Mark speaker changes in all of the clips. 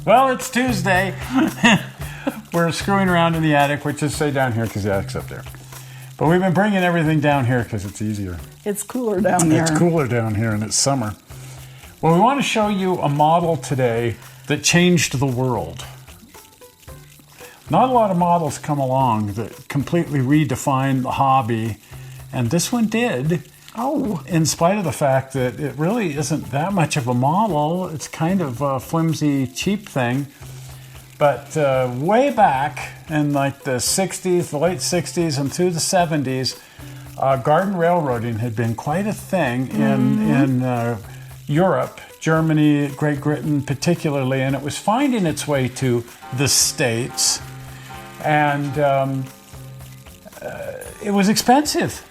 Speaker 1: Well, it's Tuesday. We're screwing around in the attic, which is say down here because the attic's up there. But we've been bringing everything down here because it's easier.
Speaker 2: It's cooler down there.
Speaker 1: It's cooler down here and it's summer. Well, we want to show you a model today that changed the world. Not a lot of models come along that completely redefine the hobby, and this one did.
Speaker 2: Oh.
Speaker 1: In spite of the fact that it really isn't that much of a model. It's kind of a flimsy, cheap thing. But way back in like the 60s, the late 60s and through the 70s, garden railroading had been quite a thing in Europe, Germany, Great Britain particularly, and it was finding its way to the States. And it was expensive.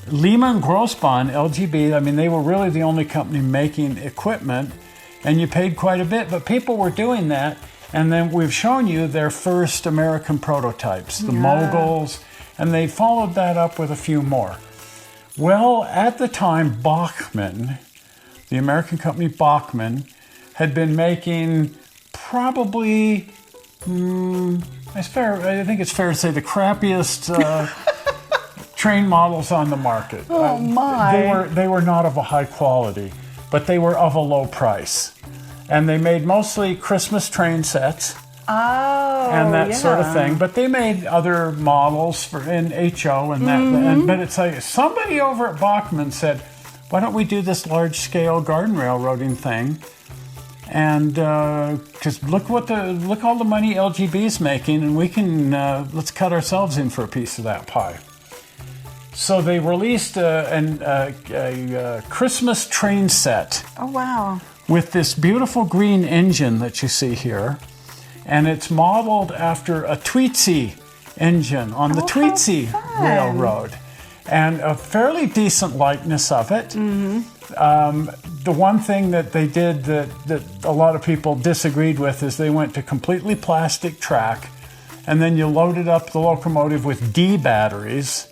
Speaker 1: Lehman Grossbahn, LGB, I mean, they were really the only company making equipment, and you paid quite a bit, but people were doing that. And then we've shown you their first American prototypes, the Moguls, and they followed that up with a few more. Well, at the time, Bachmann, the American company Bachmann, had been making probably, I think it's fair to say, the crappiest train models on the market.
Speaker 2: Oh my!
Speaker 1: They were not of a high quality, but they were of a low price. And they made mostly Christmas train sets and that sort of thing. But they made other models in HO and that. But it's like somebody over at Bachmann said, why don't we do this large-scale garden railroading thing? And because look all the money LGB's making, and we can let's cut ourselves in for a piece of that pie. So they released a Christmas train set.
Speaker 2: Oh wow!
Speaker 1: With this beautiful green engine that you see here, and it's modeled after a Tweetsie engine on the Tweetsie Railroad, and a fairly decent likeness of it. The one thing that they did that a lot of people disagreed with is they went to completely plastic track, and then you loaded up the locomotive with D batteries,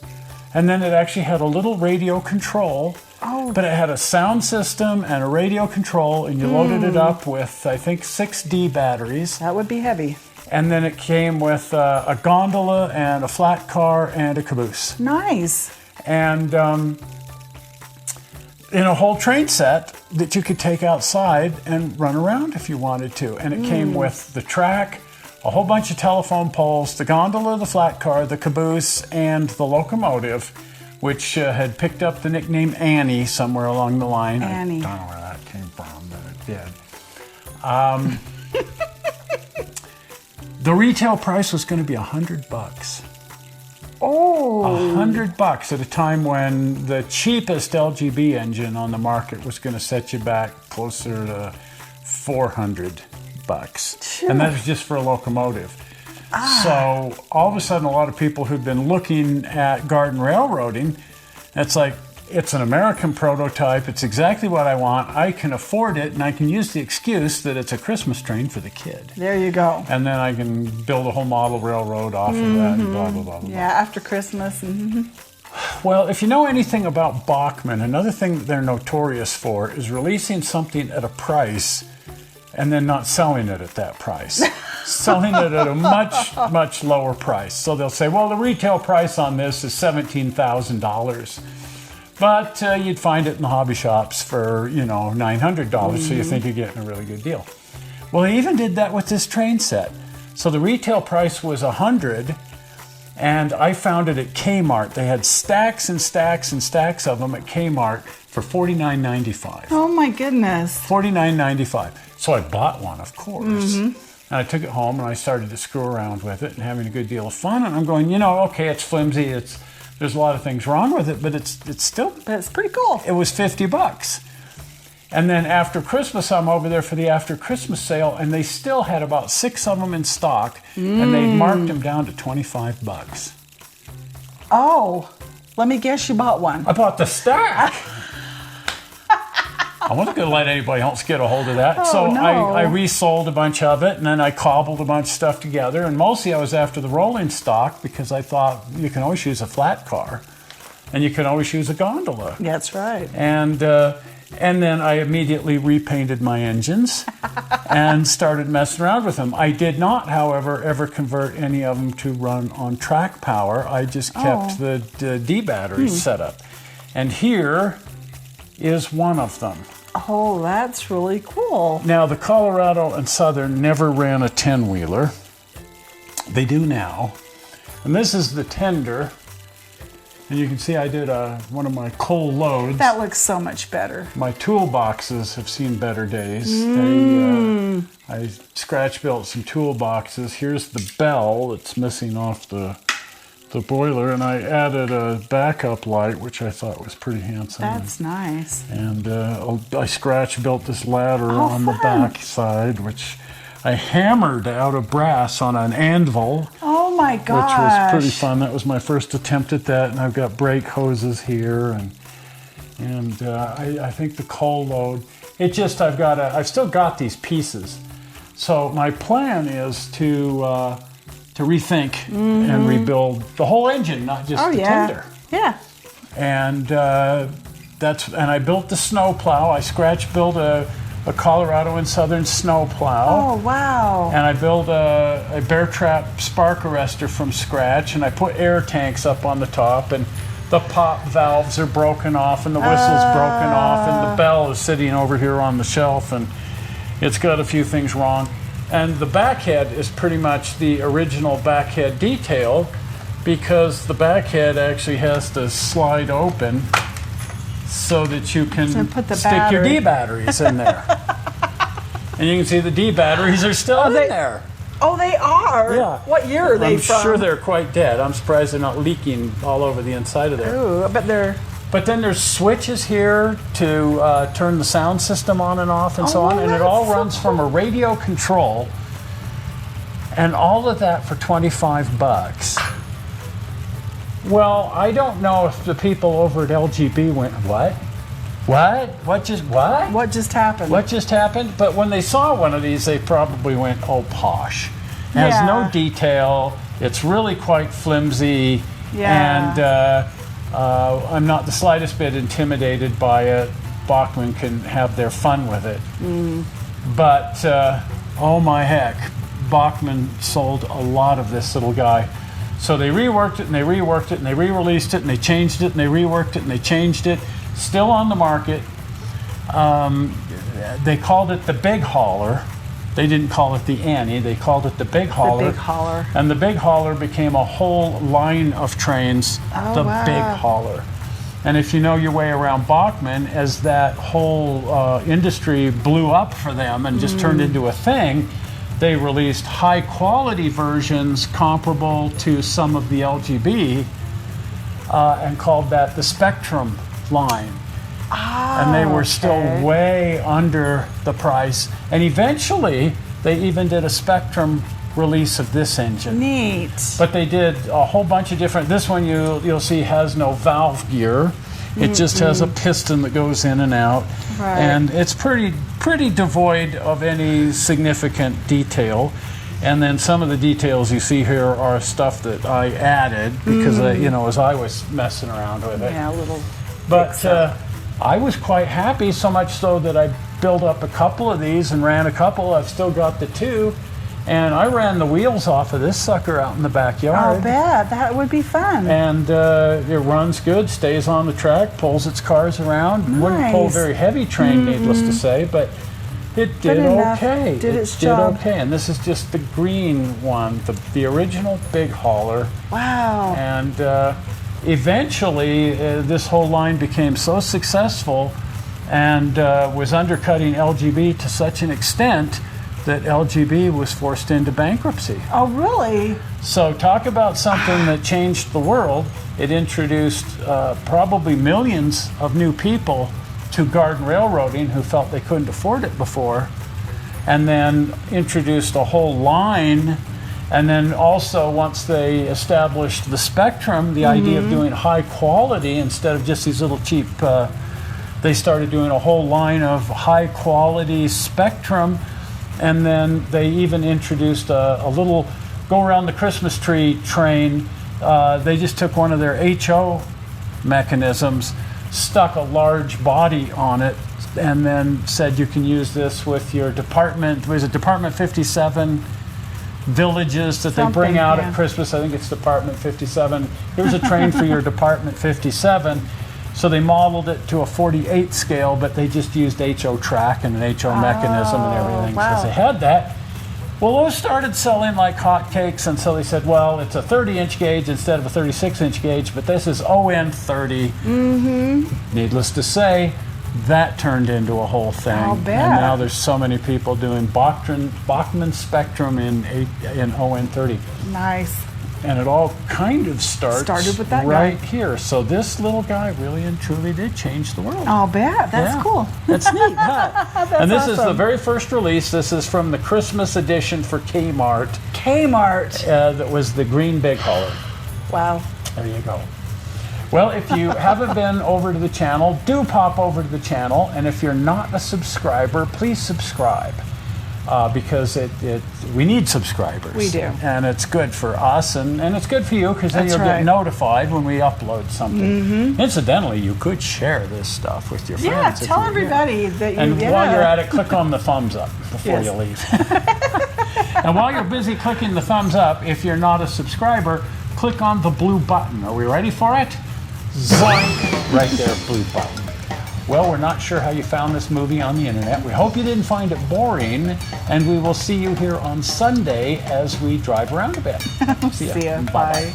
Speaker 1: and then it actually had a little radio control. Oh. But it had a sound system and a radio control, and you loaded it up with, I think, 6 D batteries.
Speaker 2: That would be heavy.
Speaker 1: And then it came with a gondola and a flat car and a caboose.
Speaker 2: Nice.
Speaker 1: And in a whole train set that you could take outside and run around if you wanted to. And it came with the track, a whole bunch of telephone poles, the gondola, the flat car, the caboose, and the locomotive, which had picked up the nickname Annie somewhere along the line.
Speaker 2: Annie.
Speaker 1: I don't know where that came from, but it did. The retail price was going to be $100.
Speaker 2: Oh.
Speaker 1: $100 at a time when the cheapest LGB engine on the market was going to set you back closer to $400. And that was just for a locomotive. So all of a sudden, a lot of people who've been looking at garden railroading, it's like, it's an American prototype. It's exactly what I want. I can afford it, and I can use the excuse that it's a Christmas train for the kid.
Speaker 2: There you go.
Speaker 1: And then I can build a whole model railroad off of that, and blah, blah, blah, blah.
Speaker 2: Yeah, after Christmas.
Speaker 1: Well, if you know anything about Bachmann, another thing that they're notorious for is releasing something at a price and then not selling it at that price. Selling it at a much, much lower price. So they'll say, well, the retail price on this is $17,000. But you'd find it in the hobby shops for, $900, so you think you're getting a really good deal. Well, they even did that with this train set. So the retail price was $100, and I found it at Kmart. They had stacks and stacks and stacks of them at Kmart for $49.95.
Speaker 2: Oh my goodness.
Speaker 1: $49.95. So I bought one, of course. And I took it home and I started to screw around with it and having a good deal of fun. And I'm going, okay, it's flimsy. There's a lot of things wrong with it, but it's still.
Speaker 2: But it's pretty cool.
Speaker 1: It was $50. And then after Christmas, I'm over there for the after Christmas sale, and they still had about 6 of them in stock, and they marked them down to $25.
Speaker 2: Oh, let me guess, you bought one.
Speaker 1: I bought the stack. I wasn't going to let anybody else get a hold of that. I resold a bunch of it, and then I cobbled a bunch of stuff together. And mostly I was after the rolling stock because I thought you can always use a flat car, and you can always use a gondola.
Speaker 2: That's right.
Speaker 1: And then I immediately repainted my engines and started messing around with them. I did not, however, ever convert any of them to run on track power. I just kept the D batteries set up. And here is one of them.
Speaker 2: Oh, that's really cool.
Speaker 1: Now, the Colorado and Southern never ran a 10-wheeler. They do now. And this is the tender. And you can see I did one of my coal loads.
Speaker 2: That looks so much better.
Speaker 1: My toolboxes have seen better days. I scratch built some toolboxes. Here's the bell that's missing off the boiler, and I added a backup light, which I thought was pretty handsome.
Speaker 2: That's nice.
Speaker 1: And I scratch built this ladder on the back side, which I hammered out of brass on an anvil.
Speaker 2: Oh my gosh.
Speaker 1: Which was pretty fun. That was my first attempt at that, and I've got brake hoses here, and I think the coal load. I've still got these pieces. So my plan is to rethink and rebuild the whole engine, not just the tender.
Speaker 2: Yeah.
Speaker 1: And I built the snow plow. I scratch built a Colorado and Southern snow plow.
Speaker 2: Oh, wow.
Speaker 1: And I built a bear trap spark arrestor from scratch, and I put air tanks up on the top, and the pop valves are broken off, and the whistle's broken off, and the bell is sitting over here on the shelf, and it's got a few things wrong. And the backhead is pretty much the original backhead detail, because the backhead actually has to slide open so that you can stick your D batteries in there. And you can see the D batteries are still in there.
Speaker 2: Oh, they are?
Speaker 1: Yeah.
Speaker 2: What year are they from?
Speaker 1: I'm sure they're quite dead. I'm surprised they're not leaking all over the inside of there.
Speaker 2: Ooh, I bet they're...
Speaker 1: But then there's switches here to turn the sound system on and off and so on. And it all runs from a radio control. And all of that for $25. Well, I don't know if the people over at LGB went, what? What? What just happened? What just happened? But when they saw one of these, they probably went, oh, posh. It has no detail. It's really quite flimsy.
Speaker 2: Yeah.
Speaker 1: And I'm not the slightest bit intimidated by it. Bachmann can have their fun with it. But, oh my heck, Bachmann sold a lot of this little guy. So they reworked it, and they reworked it, and they re-released it, and they changed it, and they reworked it, and they changed it. Still on the market. They called it the Big Hauler. They didn't call it the Annie. They called it the Big Hauler.
Speaker 2: The Big Hauler.
Speaker 1: And the Big Hauler became a whole line of trains, Big Hauler. And if you know your way around Bachmann, as that whole industry blew up for them and just turned into a thing, they released high-quality versions comparable to some of the LGB and called that the Spectrum line. And they were still way under the price. And eventually, they even did a Spectrum release of this engine.
Speaker 2: Neat.
Speaker 1: But they did a whole bunch of different... This one you'll see has no valve gear. It just has a piston that goes in and out.
Speaker 2: Right.
Speaker 1: And it's pretty devoid of any significant detail. And then some of the details you see here are stuff that I added because, as I was messing around with it.
Speaker 2: Yeah, a little...
Speaker 1: But I was quite happy, so much so that I built up a couple of these and ran a couple. I've still got the two. And I ran the wheels off of this sucker out in the backyard.
Speaker 2: I'll bet. That would be fun.
Speaker 1: And it runs good, stays on the track, pulls its cars around.
Speaker 2: Nice.
Speaker 1: Wouldn't pull a very heavy train, needless to say, but it did okay.
Speaker 2: Did its job.
Speaker 1: Okay. And this is just the green one, the original Big Hauler.
Speaker 2: Wow.
Speaker 1: And eventually, this whole line became so successful and was undercutting LGB to such an extent that LGB was forced into bankruptcy.
Speaker 2: Oh, really?
Speaker 1: So talk about something that changed the world. It introduced probably millions of new people to garden railroading who felt they couldn't afford it before, and then introduced a whole line. And then also, once they established the Spectrum, the idea of doing high quality instead of just these little cheap, they started doing a whole line of high quality Spectrum. And then they even introduced a little go around the Christmas tree train. They just took one of their HO mechanisms, stuck a large body on it, and then said you can use this with your department. Was it Department 57 villages that they bring out at Christmas? I think it's Department 57. Here's a train for your Department 57. So they modeled it to a 48 scale, but they just used HO track and an HO mechanism and everything because they had that. Well, those started selling like hotcakes, and so they said, well, it's a 30-inch gauge instead of a 36-inch gauge, but this is ON 30. Needless to say, that turned into a whole thing.
Speaker 2: I'll bet.
Speaker 1: And now there's so many people doing Bachmann spectrum in ON 30.
Speaker 2: Nice.
Speaker 1: And it all kind of started
Speaker 2: with that
Speaker 1: right
Speaker 2: guy.
Speaker 1: here. So this little guy really and truly did change the world.
Speaker 2: I'll bet. That's cool.
Speaker 1: That's neat, huh?
Speaker 2: That's
Speaker 1: and this is
Speaker 2: awesome.
Speaker 1: the very first release. This is from the Christmas edition for Kmart.
Speaker 2: Kmart.
Speaker 1: That was the green big hauler.
Speaker 2: Wow.
Speaker 1: There you go. Well, if you haven't been over to the channel, do pop over to the channel. And if you're not a subscriber, please subscribe. Because we need subscribers.
Speaker 2: We do.
Speaker 1: And it's good for us, and it's good for you, because then
Speaker 2: That's
Speaker 1: you'll
Speaker 2: right.
Speaker 1: get notified when we upload something. Incidentally, you could share this stuff with your friends.
Speaker 2: Yeah,
Speaker 1: if
Speaker 2: tell
Speaker 1: you-
Speaker 2: everybody that you
Speaker 1: And while you're at it, click on the thumbs up before you leave. And while you're busy clicking the thumbs up, if you're not a subscriber, click on the blue button. Are we ready for it? Zoink! Right there, blue button. Well, we're not sure how you found this movie on the internet. We hope you didn't find it boring, and we will see you here on Sunday as we drive around a bit.
Speaker 2: See ya. Bye.